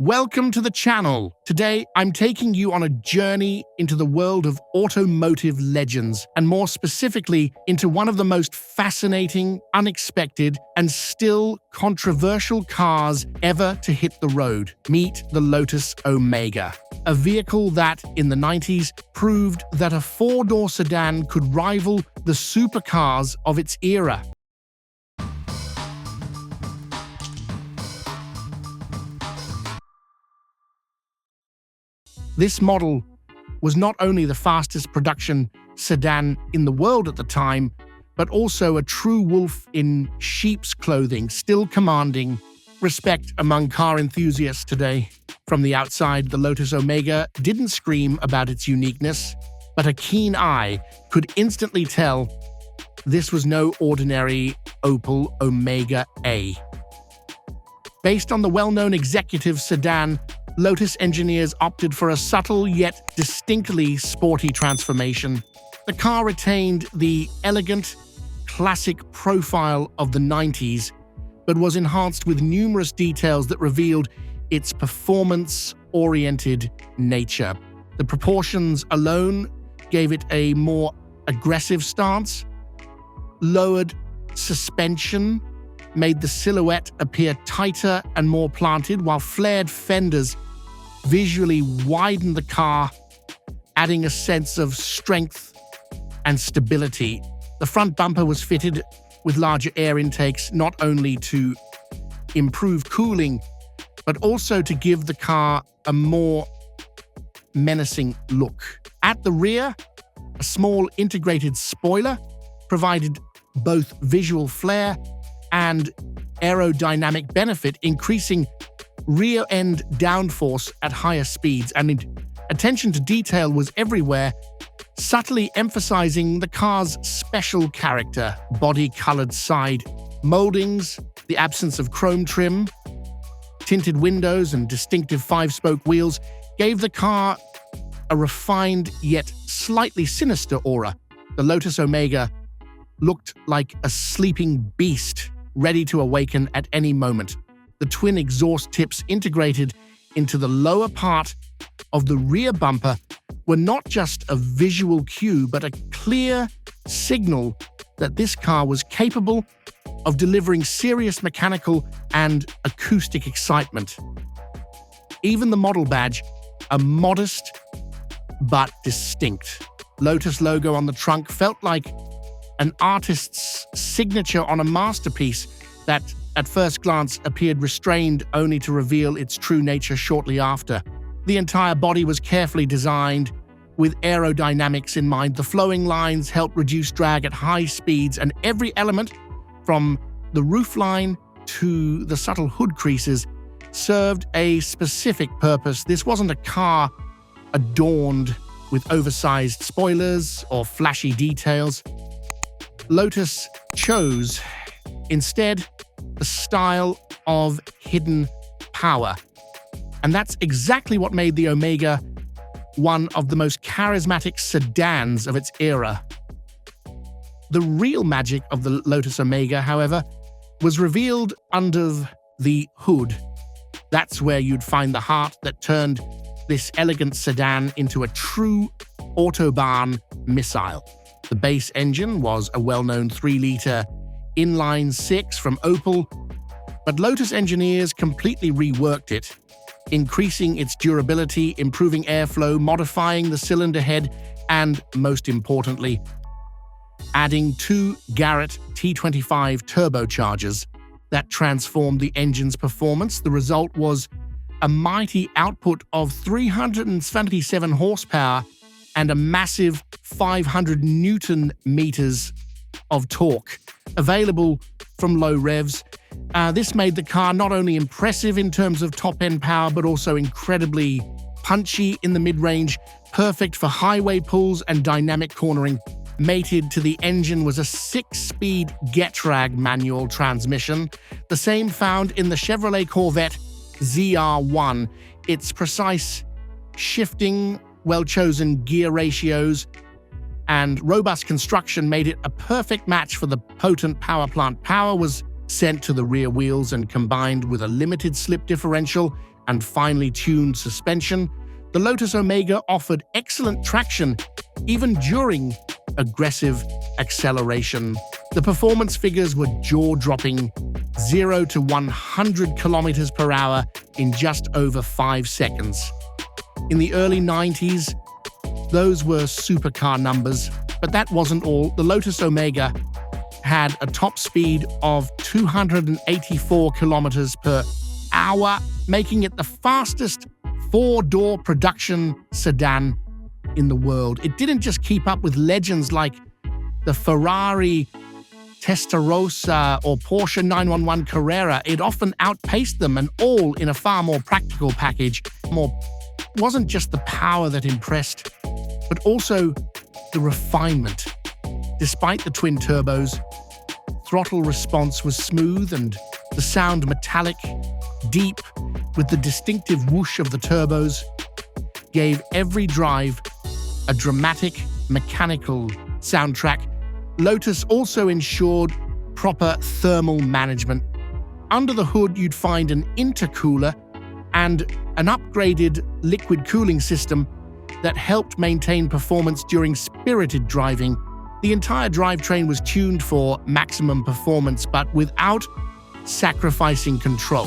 Welcome to the channel. Today, I'm taking you on a journey into the world of automotive legends, and more specifically, into one of the most fascinating, unexpected, and still controversial cars ever to hit the road. Meet the Lotus Omega, a vehicle that, in the 90s, proved that a four-door sedan could rival the supercars of its era. This model was not only the fastest production sedan in the world at the time, but also a true wolf in sheep's clothing, still commanding respect among car enthusiasts today. From the outside, the Lotus Omega didn't scream about its uniqueness, but a keen eye could instantly tell this was no ordinary Opel Omega A. Based on the well-known executive sedan, Lotus engineers opted for a subtle yet distinctly sporty transformation. The car retained the elegant, classic profile of the 90s, but was enhanced with numerous details that revealed its performance-oriented nature. The proportions alone gave it a more aggressive stance. Lowered suspension made the silhouette appear tighter and more planted, while flared fenders visually widened the car, adding a sense of strength and stability. The front bumper was fitted with larger air intakes, not only to improve cooling, but also to give the car a more menacing look. At the rear, a small integrated spoiler provided both visual flair and aerodynamic benefit, increasing rear-end downforce at higher speeds, and attention to detail was everywhere, subtly emphasizing the car's special character. Body-colored side moldings, the absence of chrome trim, tinted windows, and distinctive five-spoke wheels gave the car a refined yet slightly sinister aura. The Lotus Omega looked like a sleeping beast, ready to awaken at any moment. The twin exhaust tips integrated into the lower part of the rear bumper were not just a visual cue, but a clear signal that this car was capable of delivering serious mechanical and acoustic excitement. Even the model badge, a modest but distinct Lotus logo on the trunk, felt like an artist's signature on a masterpiece that, at first glance, appeared restrained, only to reveal its true nature shortly after. The entire body was carefully designed with aerodynamics in mind. The flowing lines helped reduce drag at high speeds, and every element, from the roofline to the subtle hood creases, served a specific purpose. This wasn't a car adorned with oversized spoilers or flashy details. Lotus chose, instead, the style of hidden power. And that's exactly what made the Omega one of the most charismatic sedans of its era. The real magic of the Lotus Omega, however, was revealed under the hood. That's where you'd find the heart that turned this elegant sedan into a true Autobahn missile. The base engine was a well-known 3-liter inline-6 from Opel, but Lotus engineers completely reworked it, increasing its durability, improving airflow, modifying the cylinder head, and, most importantly, adding 2 Garrett T25 turbochargers that transformed the engine's performance. The result was a mighty output of 377 horsepower and a massive 500 Newton meters of torque, available from low revs. This made the car not only impressive in terms of top-end power, but also incredibly punchy in the mid-range, perfect for highway pulls and dynamic cornering. Mated to the engine was a 6-speed Getrag manual transmission, the same found in the Chevrolet Corvette ZR1. Its precise shifting, well-chosen gear ratios, and robust construction made it a perfect match for the potent power plant. Power was sent to the rear wheels, and combined with a limited slip differential, and finely tuned suspension, the Lotus Omega offered excellent traction even during aggressive acceleration. The performance figures were jaw-dropping, 0 to 100 kilometers per hour in just over 5 seconds. In the early 90s, those were supercar numbers, but that wasn't all. The Lotus Omega had a top speed of 284 kilometers per hour, making it the fastest four-door production sedan in the world. It didn't just keep up with legends like the Ferrari Testarossa or Porsche 911 Carrera. It often outpaced them, and all in a far more practical package. It wasn't just the power that impressed, but also the refinement. Despite the twin turbos, throttle response was smooth and the sound metallic, deep, with the distinctive whoosh of the turbos, gave every drive a dramatic, mechanical soundtrack. Lotus also ensured proper thermal management. Under the hood, you'd find an intercooler and an upgraded liquid cooling system that helped maintain performance during spirited driving. The entire drivetrain was tuned for maximum performance, but without sacrificing control.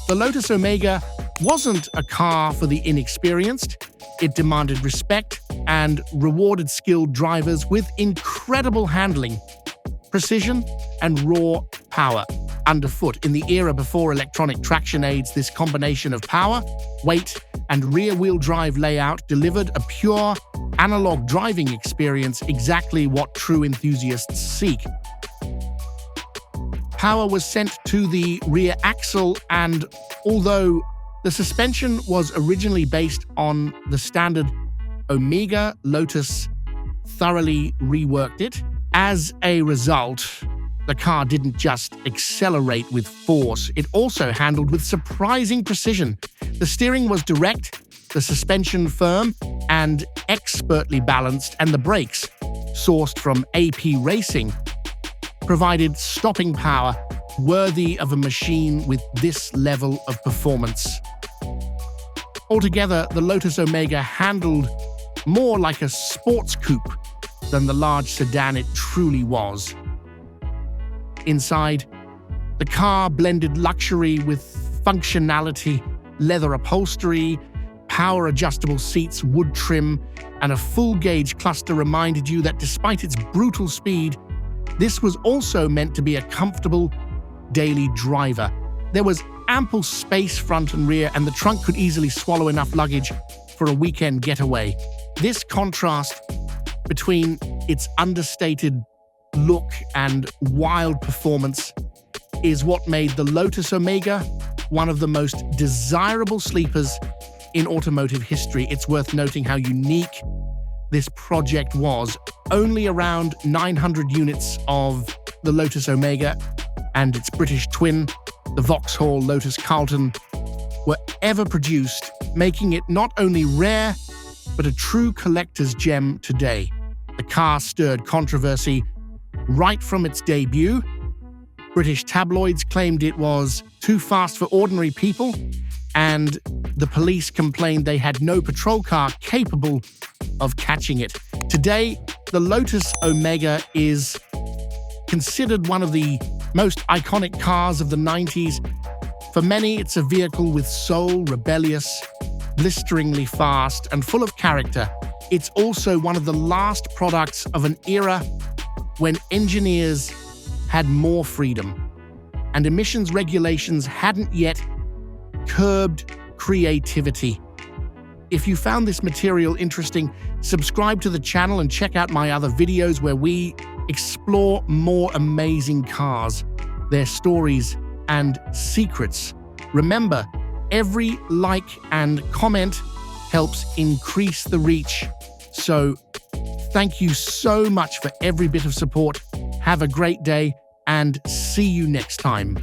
The Lotus Omega wasn't a car for the inexperienced. It demanded respect and rewarded skilled drivers with incredible handling, precision, and raw power underfoot. In the era before electronic traction aids, this combination of power, weight, and rear-wheel drive layout delivered a pure, analog driving experience, exactly what true enthusiasts seek. Power was sent to the rear axle, and although the suspension was originally based on the standard Omega, Lotus thoroughly reworked it. As a result, the car didn't just accelerate with force, it also handled with surprising precision. The steering was direct, the suspension firm and expertly balanced, and the brakes, sourced from AP Racing, provided stopping power worthy of a machine with this level of performance. Altogether, the Lotus Omega handled more like a sports coupe than the large sedan it truly was. Inside, the car blended luxury with functionality, leather upholstery, power-adjustable seats, wood trim, and a full-gauge cluster reminded you that despite its brutal speed, this was also meant to be a comfortable daily driver. There was ample space front and rear, and the trunk could easily swallow enough luggage for a weekend getaway. This contrast between its understated look and wild performance is what made the Lotus Omega one of the most desirable sleepers in automotive history. It's worth noting how unique this project was. Only around 900 units of the Lotus Omega and its British twin, the Vauxhall Lotus Carlton, were ever produced, making it not only rare, but a true collector's gem today. The car stirred controversy right from its debut. British tabloids claimed it was too fast for ordinary people, and the police complained they had no patrol car capable of catching it. Today, the Lotus Omega is considered one of the most iconic cars of the 90s. For many, it's a vehicle with soul, rebellious, blisteringly fast, and full of character. It's also one of the last products of an era when engineers had more freedom, and emissions regulations hadn't yet curbed creativity. If you found this material interesting, subscribe to the channel and check out my other videos where we explore more amazing cars, their stories, and secrets. Remember, every like and comment helps increase the reach. So, thank you so much for every bit of support. Have a great day and see you next time.